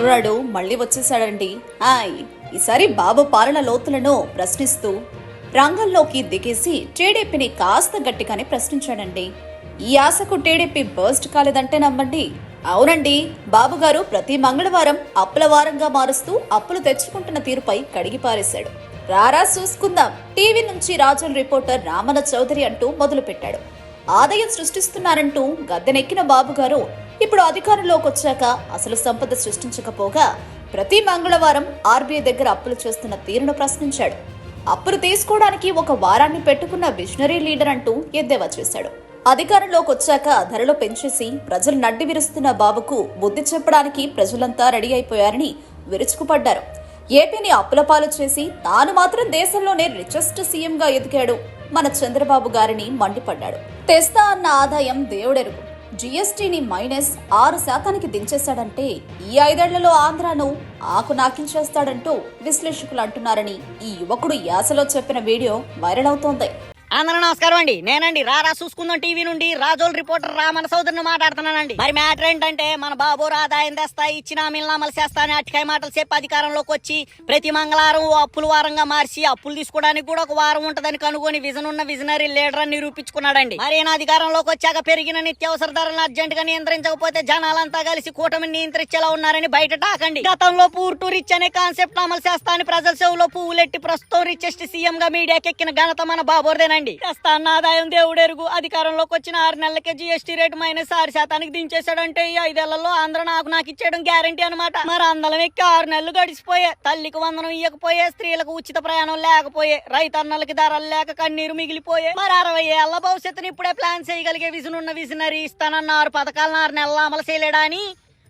కుర్రాడు మళ్ళీ వచ్చేసాడండి. హాయ్, ఈసారి బాబు పాలన లోతులను ప్రశ్నిస్తూ రంగంలోకి దిగేసి టీడీపీని కాస్త గట్టిగానే ప్రశ్నించాడండి. ఈ ఆశకు టీడీపీ బర్స్ట్ కాలేదంటే నమ్మండి. అవునండి, బాబు గారు ప్రతి మంగళవారం అప్పుల వారంగా మారుస్తూ అప్పులు తెచ్చుకుంటున్న తీరుపై కడిగి పారేశాడు. రారా చూసుకుందాం, టీవీ నుంచి రాజుల రిపోర్టర్ రామన చౌదరి అంటూ మొదలుపెట్టాడు. ఆదాయం సృష్టిస్తున్నారంటూ గద్దెనెక్కిన బాబు గారు ఇప్పుడు అధికారంలోకి వచ్చాక అసలు సంపద సృష్టించకపోగా ప్రతి మంగళవారం ఆర్బీఐ దగ్గర అప్పులు చేస్తున్న తీరును ప్రశ్నించాడు. అప్పులు తీసుకోవడానికి ఒక వారాన్ని పెట్టుకున్న విజనరీ లీడర్ అంటూ ఎద్దేవా చేశాడు. అధికారంలోకి వచ్చాక ధరలు పెంచేసి ప్రజలు నడ్డి విరుస్తున్న బాబుకు బుద్ధి చెప్పడానికి ప్రజలంతా రెడీ అయిపోయారని విరుచుకుపడ్డారు. ఏపీని అప్పుల పాలు చేసి తాను మాత్రం దేశంలోనే రిచెస్ట్ సీఎంగా ఎదిగాడు మన చంద్రబాబు గారిని మండిపడ్డాడు. తెస్తా అన్న ఆదాయం దేవుడెరుగు. జీఎస్టీని -6% దించేశాడంటే ఈ 5 ఏళ్లలో ఆంధ్రాను ఆకు నాకించేస్తాడంటూ విశ్లేషకులు అంటున్నారని ఈ యువకుడు యాసలో చెప్పిన వీడియో వైరల్ అవుతోంది. అందరూ నమస్కారం అండి. నేనండి రారా చూసుకుందాం టీవీ నుండి రాజోల్ రిపోర్టర్ రామన సోదరుని మాట్లాడుతున్నానండి. మరి మ్యాటర్ ఏంటంటే మన బాబు ఆదాయం తెస్తా ఇచ్చిన హామీలను అమలు చేస్తా అని అట్టికాయ మాటలు చెప్పి అధికారంలోకి వచ్చి ప్రతి మంగళవారం అప్పుల వారంగా మార్చి అప్పులు తీసుకోవడానికి కూడా ఒక వారం ఉంటదని కనుగొని విజన్ ఉన్న విజనరీ లీడర్ అని నిరూపించుకున్నాడండి. మరి ఈయన అధికారంలోకి వచ్చాక పెరిగిన నిత్యావసర ధరలను అర్జెంట్ గా నియంత్రించకపోతే జనాలంతా కలిసి కూటమిని నియంత్రించేలా ఉన్నారని బయట టాకండి. గతంలో పూర్ టు రిచ్ అనే కాన్సెప్ట్ అమలు చేస్తా అని ప్రజల చెవులో పువ్వులెట్టి ప్రస్తుతం రిచెస్ట్ సీఎం గా మీడియాకి ఎక్కిన ఘనత మన బాబోర్దేనండి. తెస్తాన్న ఆదాయం దేవుడెరుగు. అధికారంలోకి వచ్చిన 6 నెలలకే జీఎస్టీ రేటు -6% దించేశాడంటే ఈ 5 ఏళ్లలో ఆంధ్ర నాకు ఇచ్చేయడం గ్యారంటీ అనమాట. మరి అందలం ఎక్కి 6 నెలలు గడిచిపోయే, తల్లికి వందనం ఇయ్యకపోయే, స్త్రీలకు ఉచిత ప్రయాణం లేకపోయే, రైతన్నలకి ధరలు లేక కన్నీరు మిగిలిపోయే, మరి 60 ఏళ్ల భవిష్యత్తుని ఇప్పుడే ప్లాన్ చేయగలిగే విజన్ ఉన్న విజనరీ ఇస్తానన్న 6 పథకాలను 6 నెలలు అమలు చేయలేడా అని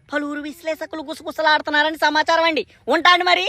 పలువురు విశ్లేషకులు గుసగుసలాడుతున్నారని సమాచారం అండి. ఉంటాండి మరి.